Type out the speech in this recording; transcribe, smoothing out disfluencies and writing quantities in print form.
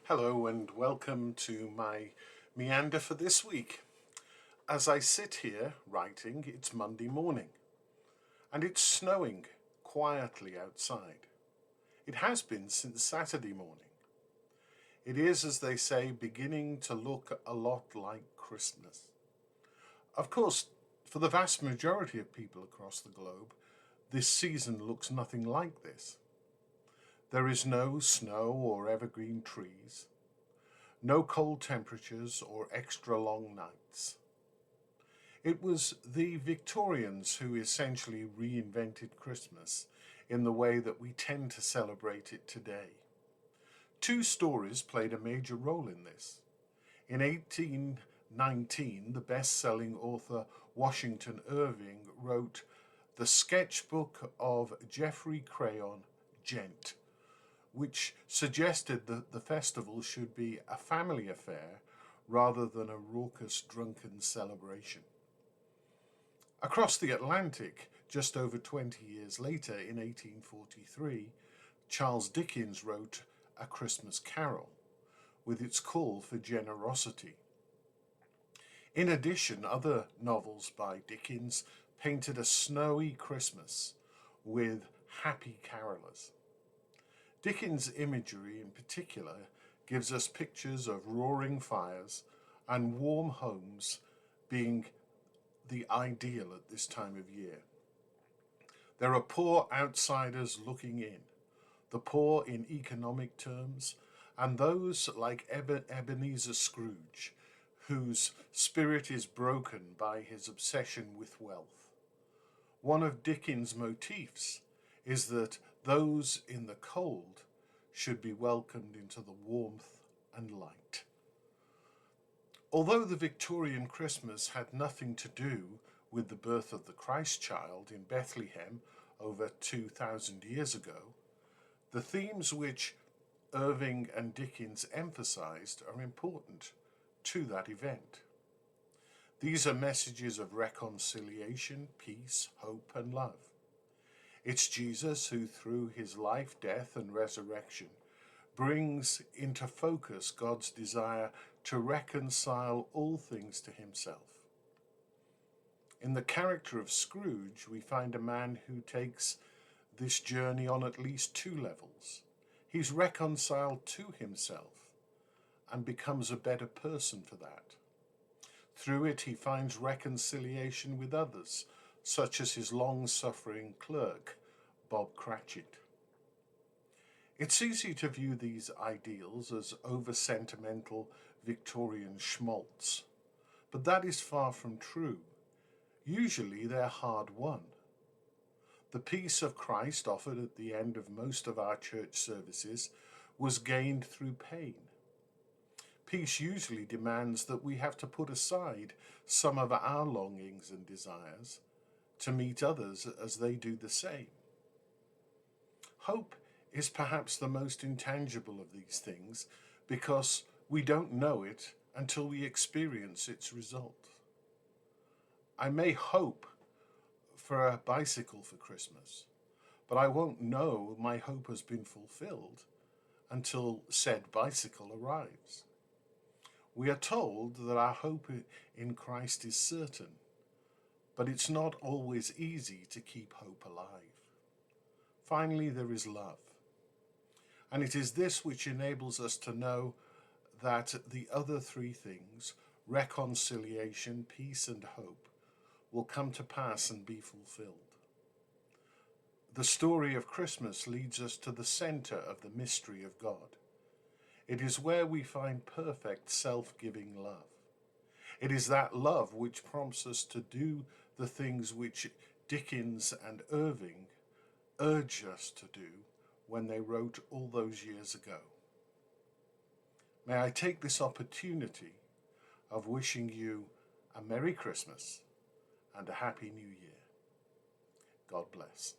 Hello and welcome to my meander for this week. As I sit here writing, it's Monday morning and it's snowing quietly outside. It has been since Saturday morning. It is, as they say, beginning to look a lot like Christmas. Of course, for the vast majority of people across the globe, this season looks nothing like this. There is no snow or evergreen trees, no cold temperatures or extra long nights. It was the Victorians who essentially reinvented Christmas in the way that we tend to celebrate it today. Two stories played a major role in this. In 1819, the best-selling author Washington Irving wrote The Sketchbook of Geoffrey Crayon, Gent, which suggested that the festival should be a family affair rather than a raucous drunken celebration. Across the Atlantic, just over 20 years later, in 1843, Charles Dickens wrote A Christmas Carol, with its call for generosity. In addition, other novels by Dickens painted a snowy Christmas with happy carolers. Dickens' imagery in particular gives us pictures of roaring fires and warm homes being the ideal at this time of year. There are poor outsiders looking in, the poor in economic terms, and those like Ebenezer Scrooge, whose spirit is broken by his obsession with wealth. One of Dickens' motifs is that those in the cold should be welcomed into the warmth and light. Although the Victorian Christmas had nothing to do with the birth of the Christ child in Bethlehem over 2,000 years ago, the themes which Irving and Dickens emphasized are important to that event. These are messages of reconciliation, peace, hope, and love. It's Jesus who, through his life, death, and resurrection, brings into focus God's desire to reconcile all things to himself. In the character of Scrooge, we find a man who takes this journey on at least two levels. He's reconciled to himself and becomes a better person for that. Through it, he finds reconciliation with others, such as his long-suffering clerk, Bob Cratchit. It's easy to view these ideals as over-sentimental Victorian schmaltz, but that is far from true. Usually they're hard-won. The peace of Christ offered at the end of most of our church services was gained through pain. Peace usually demands that we have to put aside some of our longings and desires to meet others as they do the same. Hope is perhaps the most intangible of these things because we don't know it until we experience its result. I may hope for a bicycle for Christmas, but I won't know my hope has been fulfilled until said bicycle arrives. We are told that our hope in Christ is certain, but it's not always easy to keep hope alive. Finally, there is love. And it is this which enables us to know that the other three things, reconciliation, peace, and hope, will come to pass and be fulfilled. The story of Christmas leads us to the center of the mystery of God. It is where we find perfect self-giving love. It is that love which prompts us to do the things which Dickens and Irving urged us to do when they wrote all those years ago. May I take this opportunity of wishing you a Merry Christmas and a Happy New Year. God bless.